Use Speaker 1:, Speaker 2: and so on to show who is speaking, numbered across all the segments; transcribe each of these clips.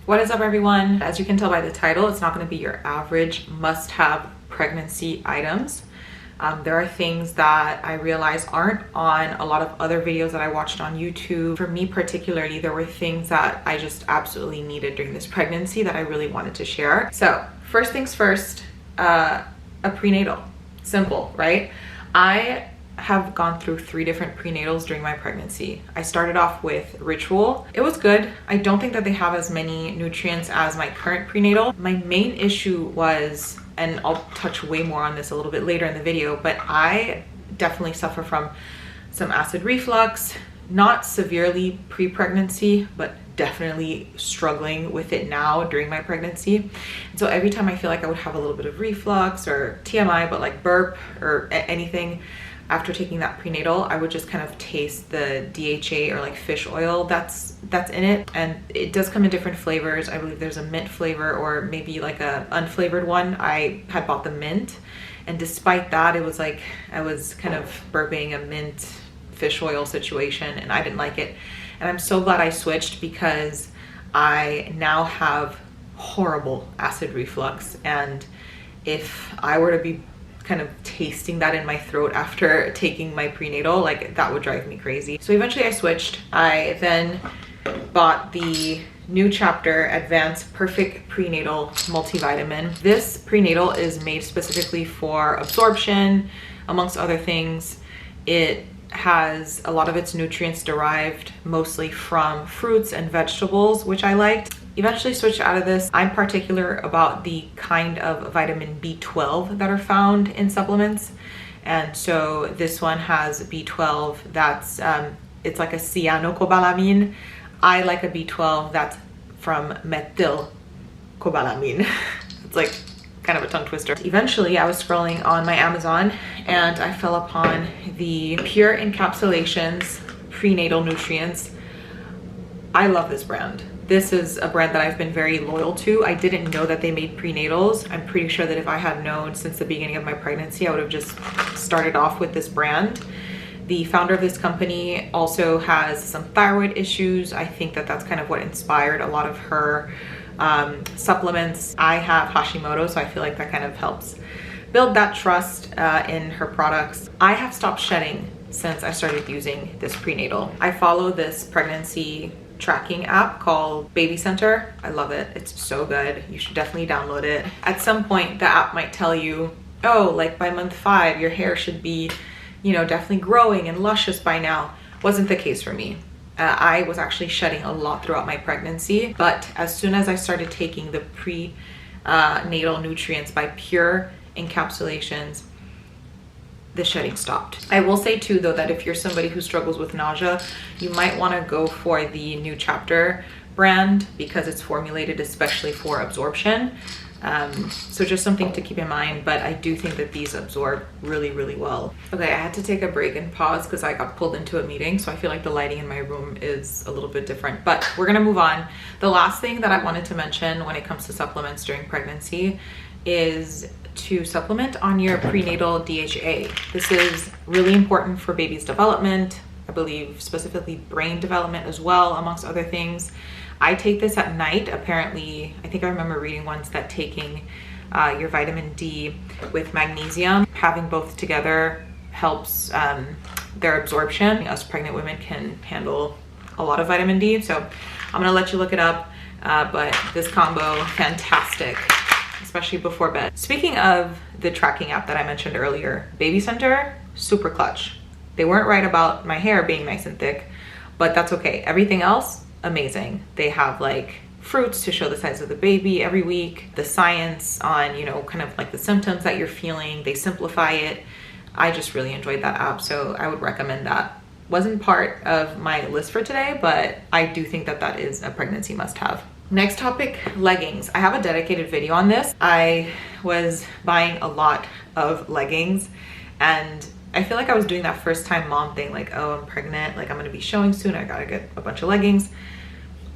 Speaker 1: What is up, everyone? As you can tell by the title, it's not going to be your average must-have pregnancy items. There are things that I realize aren't on a lot of other videos that I watched on YouTube. For me particularly, there were things that I just absolutely needed during this pregnancy that I really wanted to share. So first things first, a prenatal. Simple, right? I have gone through 3 different prenatals during my pregnancy. I started off with Ritual. It was good. I don't think that they have as many nutrients as my current prenatal. My main issue was, and I'll touch way more on this a little bit later in the video, but I definitely suffer from some acid reflux, not severely pre-pregnancy, but definitely struggling with it now during my pregnancy. And so every time I feel like I would have a little bit of reflux or TMI, but like burp or anything, after taking that prenatal, I would just kind of taste the DHA or like fish oil that's in it. And it does come in different flavors. I believe there's a mint flavor or maybe like a unflavored one. I had bought the mint, and despite that, it was like I was kind of burping a mint fish oil situation, and I didn't like it. And I'm so glad I switched, because I now have horrible acid reflux, and if I were to be kind of tasting that in my throat after taking my prenatal, like that would drive me crazy. So eventually I switched. I then bought the New Chapter Advanced Perfect Prenatal Multivitamin. This prenatal is made specifically for absorption, amongst other things. It has a lot of its nutrients derived mostly from fruits and vegetables, which I liked. Eventually switched out of this. I'm particular about the kind of vitamin B12 that are found in supplements. And so this one has B12 that's, it's like a cyanocobalamin. I like a B12 that's from methylcobalamin. It's like kind of a tongue twister. Eventually I was scrolling on my Amazon and I fell upon the Pure Encapsulations Prenatal Nutrients. I love this brand. This is a brand that I've been very loyal to. I didn't know that they made prenatals. I'm pretty sure that if I had known since the beginning of my pregnancy, I would have just started off with this brand. The founder of this company also has some thyroid issues. I think that that's kind of what inspired a lot of her supplements. I have Hashimoto, so I feel like that kind of helps build that trust in her products. I have stopped shedding since I started using this prenatal. I follow this pregnancy tracking app called Baby Center. I love it. It's so good. You should definitely download it. At some point, the app might tell you, oh, like by month 5, your hair should be, you know, definitely growing and luscious by now. Wasn't the case for me. I was actually shedding a lot throughout my pregnancy, but as soon as I started taking the prenatal nutrients by Pure Encapsulations, the shedding stopped. I will say too though that if you're somebody who struggles with nausea, you might want to go for the New Chapter brand, because it's formulated especially for absorption. So just something to keep in mind, but I do think that these absorb really, really well. Okay, I had to take a break and pause because I got pulled into a meeting, so I feel like the lighting in my room is a little bit different, but we're gonna move on. The last thing that I wanted to mention when it comes to supplements during pregnancy is to supplement on your prenatal DHA. This is really important for baby's development, I believe specifically brain development as well, amongst other things. I take this at night. Apparently, I think I remember reading once that taking your vitamin D with magnesium, having both together helps their absorption. Us pregnant women can handle a lot of vitamin D, so I'm gonna let you look it up, but this combo, fantastic, especially before bed. Speaking of the tracking app that I mentioned earlier, Baby Center, super clutch. They weren't right about my hair being nice and thick, but that's okay. Everything else, amazing. They have like fruits to show the size of the baby every week, the science on, you know, kind of like the symptoms that you're feeling. They simplify it. I just really enjoyed that app, so I would recommend that. Wasn't part of my list for today, but I do think that that is a pregnancy must-have. Next topic, leggings. I have a dedicated video on this. I was buying a lot of leggings, and I feel like I was doing that first time mom thing, like, oh, I'm pregnant, like I'm gonna be showing soon, I gotta get a bunch of leggings.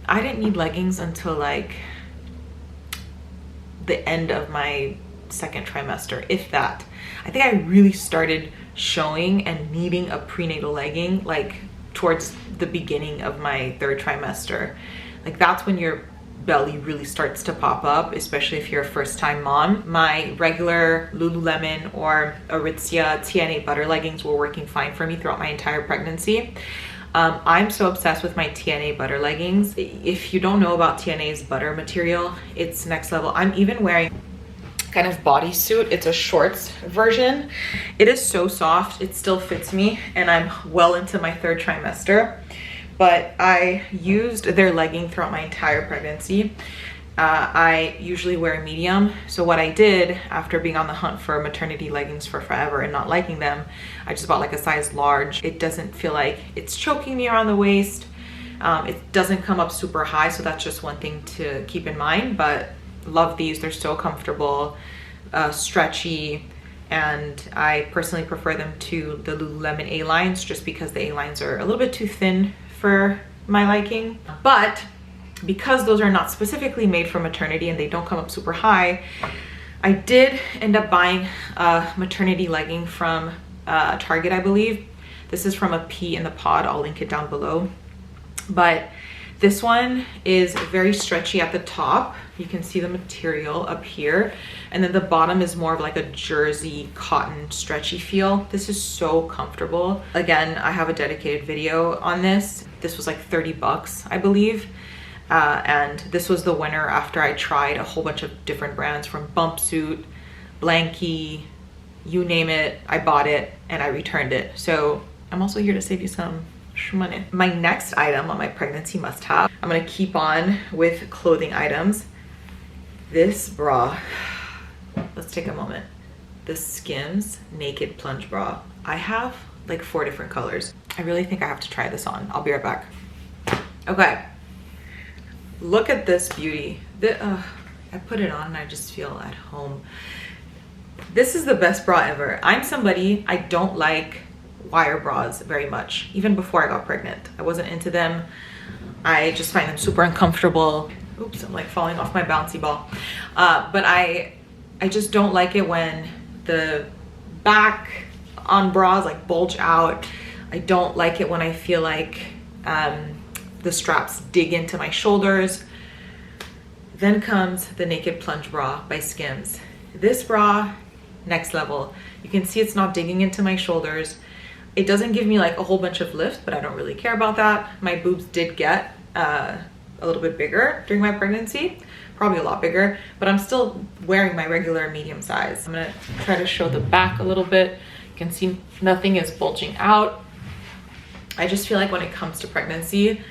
Speaker 1: I didn't need leggings until like the end of my 2nd trimester, if that. I think I really started showing and needing a prenatal legging like towards the beginning of my 3rd trimester. Like that's when your belly really starts to pop up, especially if you're a first-time mom. My regular Lululemon or Aritzia TNA butter leggings were working fine for me throughout my entire pregnancy. I'm so obsessed with my TNA butter leggings. If you don't know about TNA's butter material, it's next level. I'm even wearing kind of bodysuit. It's a shorts version. It is so soft. It still fits me, and I'm well into my 3rd trimester. But I used their legging throughout my entire pregnancy. I usually wear a medium. So what I did after being on the hunt for maternity leggings for forever and not liking them, I just bought like a size large. It doesn't feel like it's choking me around the waist. It doesn't come up super high. So that's just one thing to keep in mind, but love these. They're so comfortable, stretchy. And I personally prefer them to the Lululemon A-lines just because the A-lines are a little bit too thin for my liking. But because those are not specifically made for maternity and they don't come up super high, I did end up buying a maternity legging from Target, I believe. This is from a Pea in the Pod. I'll link it down below. But this one is very stretchy at the top. You can see the material up here. And then the bottom is more of like a jersey cotton stretchy feel. This is so comfortable. Again, I have a dedicated video on this. This was like 30 bucks, I believe. And this was the winner after I tried a whole bunch of different brands from Bumpsuit, Blankie, you name it. I bought it and I returned it. So I'm also here to save you some money. My next item on my pregnancy must-have, I'm gonna keep on with clothing items. This bra, let's take a moment. The Skims Naked Plunge Bra. I have like 4 different colors. I really think I have to try this on. I'll be right back. Okay, look at this beauty. I put it on and I just feel at home. This is the best bra ever. I'm somebody, I don't like wire bras very much. Even before I got pregnant, I wasn't into them. I just find them super uncomfortable. Oops, I'm like falling off my bouncy ball. But I just don't like it when the back on bras like bulge out. I don't like it when I feel like the straps dig into my shoulders. Then comes the Naked Plunge Bra by Skims. This bra, next level. You can see it's not digging into my shoulders. It doesn't give me like a whole bunch of lift, but I don't really care about that. My boobs did get a little bit bigger during my pregnancy, probably a lot bigger, but I'm still wearing my regular medium size. I'm gonna try to show the back a little bit. You can see nothing is bulging out. I just feel like when it comes to pregnancy,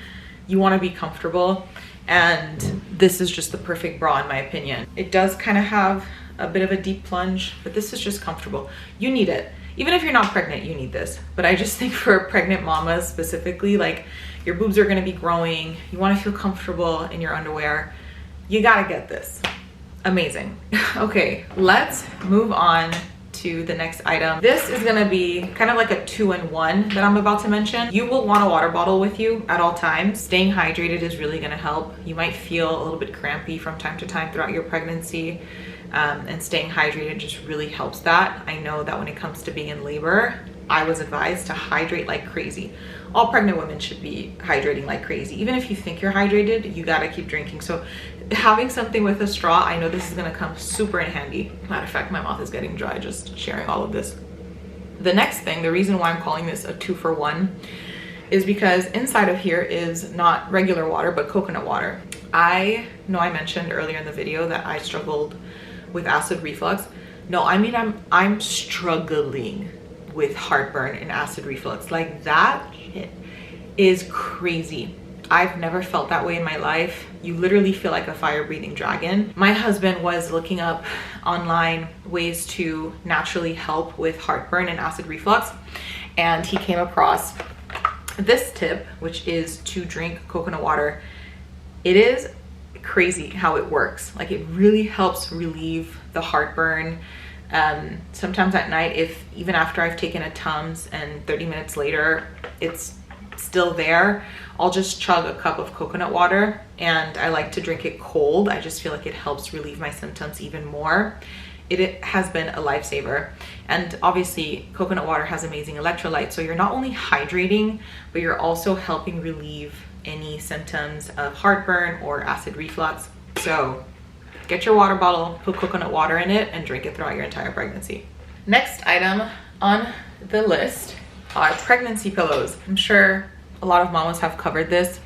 Speaker 1: you wanna be comfortable, and this is just the perfect bra in my opinion. It does kind of have a bit of a deep plunge, but this is just comfortable. You need it. Even if you're not pregnant, you need this. But I just think for pregnant mamas specifically, like your boobs are gonna be growing, you wanna feel comfortable in your underwear, you gotta get this. Amazing. Okay, let's move on to the next item. This is gonna be kind of like a 2-in-1 that I'm about to mention. You will want a water bottle with you at all times. Staying hydrated is really gonna help. You might feel a little bit crampy from time to time throughout your pregnancy. And staying hydrated just really helps that. I know that when it comes to being in labor, I was advised to hydrate like crazy. All pregnant women should be hydrating like crazy. Even if you think you're hydrated, you gotta keep drinking. So having something with a straw, I know this is gonna come super in handy. Matter of fact, my mouth is getting dry just sharing all of this. The next thing, the reason why I'm calling this a 2-for-1 is because inside of here is not regular water, but coconut water. I know I mentioned earlier in the video that I struggled with acid reflux. No, I mean I'm struggling with heartburn and acid reflux. Like that shit is crazy. I've never felt that way in my life. You literally feel like a fire-breathing dragon. My husband was looking up online ways to naturally help with heartburn and acid reflux, and he came across this tip, which is to drink coconut water. It is crazy how it works. Like it really helps relieve the heartburn. Sometimes at night, if even after I've taken a Tums and 30 minutes later it's still there, I'll just chug a cup of coconut water, and I like to drink it cold. I just feel like it helps relieve my symptoms even more. It has been a lifesaver. And obviously coconut water has amazing electrolytes, so you're not only hydrating, but you're also helping relieve any symptoms of heartburn or acid reflux. So get your water bottle, put coconut water in it, and drink it throughout your entire pregnancy. Next item on the list are pregnancy pillows. I'm sure a lot of mamas have covered this,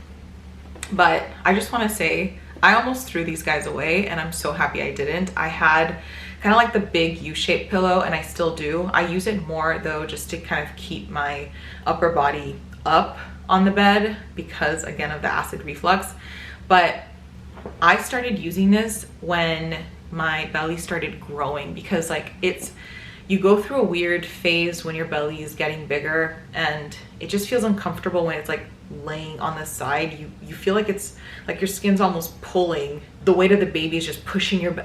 Speaker 1: but I just want to say I almost threw these guys away, and I'm so happy I didn't. I had kind of like the big U-shaped pillow, and I still do. I use it more though just to kind of keep my upper body up on the bed because, again, of the acid reflux. But I started using this when my belly started growing, because like you go through a weird phase when your belly is getting bigger, and it just feels uncomfortable when it's like laying on the side. You feel like it's like your skin's almost pulling. The weight of the baby is just pushing your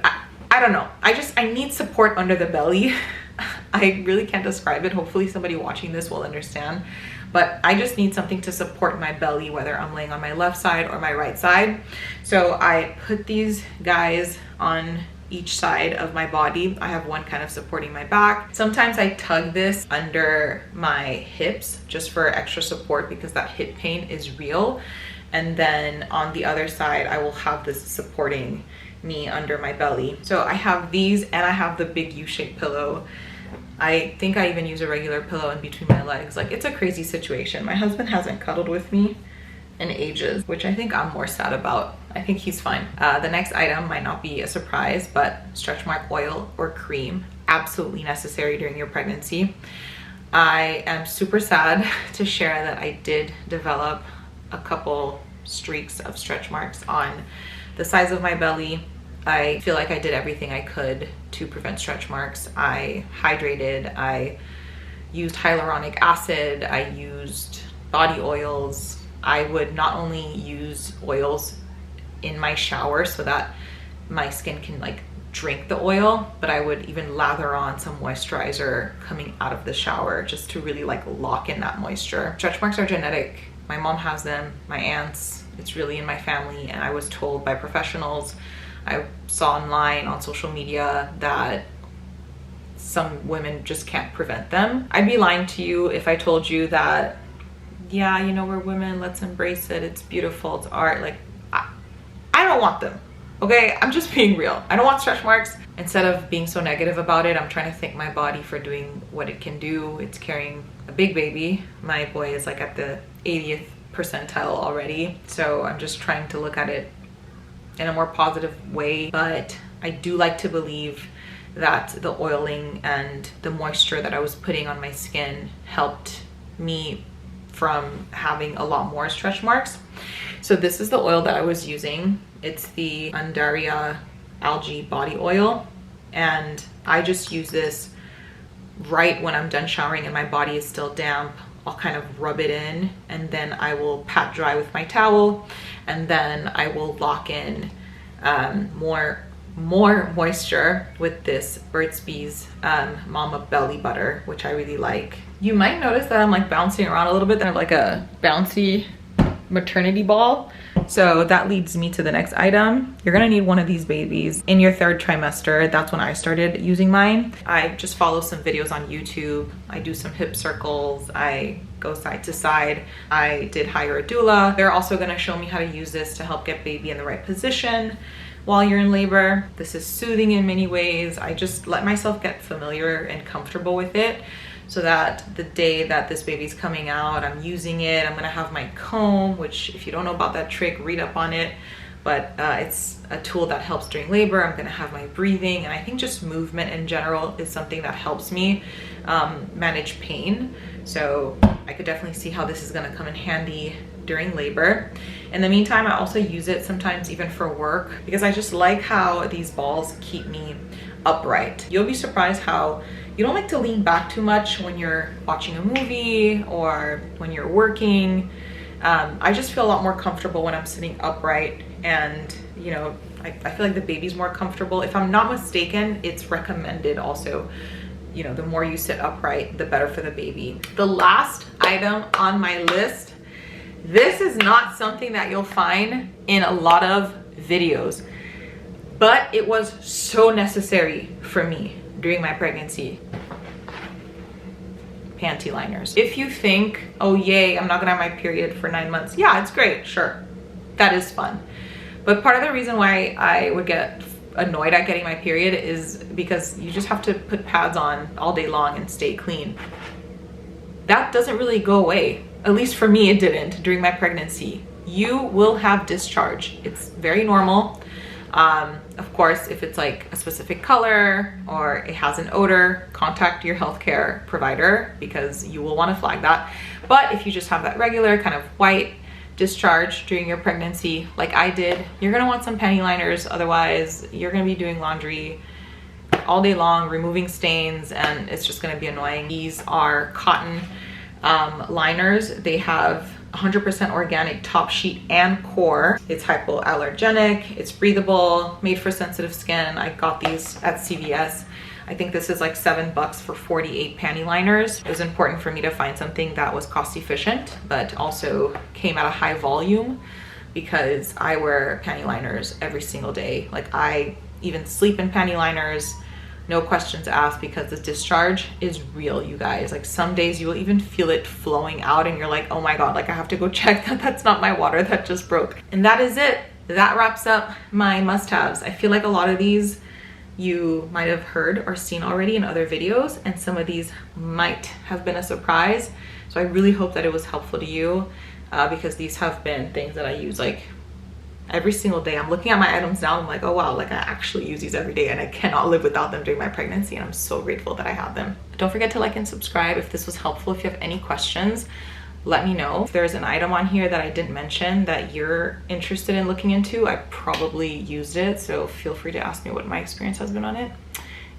Speaker 1: I don't know. I need support under the belly. I really can't describe it. Hopefully somebody watching this will understand. But I just need something to support my belly, whether I'm laying on my left side or my right side. So I put these guys on each side of my body. I have one kind of supporting my back. Sometimes I tug this under my hips just for extra support, because that hip pain is real. And then on the other side, I will have this supporting me under my belly. So I have these, and I have the big U-shaped pillow. I think I even use a regular pillow in between my legs. Like, it's a crazy situation. My husband hasn't cuddled with me in ages, which I think I'm more sad about. I think he's fine. The next item might not be a surprise, but stretch mark oil or cream, absolutely necessary during your pregnancy. I am super sad to share that I did develop a couple streaks of stretch marks on the sides of my belly. I feel like I did everything I could to prevent stretch marks. I hydrated, I used hyaluronic acid, I used body oils. I would not only use oils in my shower so that my skin can like drink the oil, but I would even lather on some moisturizer coming out of the shower just to really like lock in that moisture. Stretch marks are genetic. My mom has them, my aunts, it's really in my family, and I was told by professionals, I saw online on social media, that some women just can't prevent them. I'd be lying to you if I told you that, yeah, you know, we're women, let's embrace it, it's beautiful, it's art. Like, I don't want them, okay? I'm just being real. I don't want stretch marks. Instead of being so negative about it, I'm trying to thank my body for doing what it can do. It's carrying a big baby. My boy is like at the 80th percentile already. So I'm just trying to look at it in a more positive way. But I do like to believe that the oiling and the moisture that I was putting on my skin helped me from having a lot more stretch marks. So this is the oil that I was using. It's the Undaria algae body oil, and I just use this right when I'm done showering and my body is still damp. I'll kind of rub it in, and then I will pat dry with my towel, and then I will lock in more moisture with this Burt's Bees Mama Belly Butter, which I really like. You might notice that I'm like bouncing around a little bit. I have like a bouncy maternity ball. So that leads me to the next item. You're gonna need one of these babies in your 3rd trimester. That's when I started using mine. I just follow some videos on YouTube. I do some hip circles. I go side to side. I did hire a doula. They're also gonna show me how to use this to help get baby in the right position while you're in labor. This is soothing in many ways. I just let myself get familiar and comfortable with it, so that the day that this baby's coming out, I'm using it. I'm gonna have my comb, which if you don't know about that trick, read up on it. But it's a tool that helps during labor. I'm gonna have my breathing, and I think just movement in general is something that helps me manage pain. So I could definitely see how this is gonna come in handy during labor. In the meantime, I also use it sometimes even for work, because I just like how these balls keep me upright. You'll be surprised how you don't like to lean back too much when you're watching a movie or when you're working. I just feel a lot more comfortable when I'm sitting upright, and you know, I feel like the baby's more comfortable. If I'm not mistaken, it's recommended also, you know, the more you sit upright, the better for the baby. The last item on my list, this is not something that you'll find in a lot of videos, but it was so necessary for me during my pregnancy. panty liners. If you think, oh yay, I'm not gonna have my period for 9 months, yeah, it's great, sure, that is fun. But part of the reason why I would get annoyed at getting my period is because you just have to put pads on all day long and stay clean. That doesn't really go away. At least for me, it didn't during my pregnancy. You will have discharge. It's very normal. Of course, if it's like a specific color or it has an odor, contact your healthcare provider because you will want to flag that. But if you just have that regular kind of white discharge during your pregnancy, like I did, you're gonna want some panty liners. Otherwise, you're gonna be doing laundry all day long, removing stains, and it's just gonna be annoying. These are cotton liners. They have 100% organic top sheet and core. It's hypoallergenic, it's breathable, made for sensitive skin. I got these at CVS. I think this is like $7 for 48 panty liners. It was important for me to find something that was cost efficient, but also came at a high volume because I wear panty liners every single day. Like I even sleep in panty liners, no questions asked, because the discharge is real, you guys. Like some days you will even feel it flowing out and you're like, oh my God, like I have to go check that that's not my water that just broke. And that is it. That wraps up my must-haves. I feel like a lot of these you might have heard or seen already in other videos, and some of these might have been a surprise. So I really hope that it was helpful to you because these have been things that I use like every single day. I'm looking at my items now, I'm like, oh wow, like I actually use these every day and I cannot live without them during my pregnancy, and I'm so grateful that I have them. Don't forget to like and subscribe if this was helpful. If you have any questions, let me know. If there's an item on here that I didn't mention that you're interested in looking into, I probably used it, so feel free to ask me what my experience has been on it,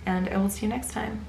Speaker 1: and I will see you next time.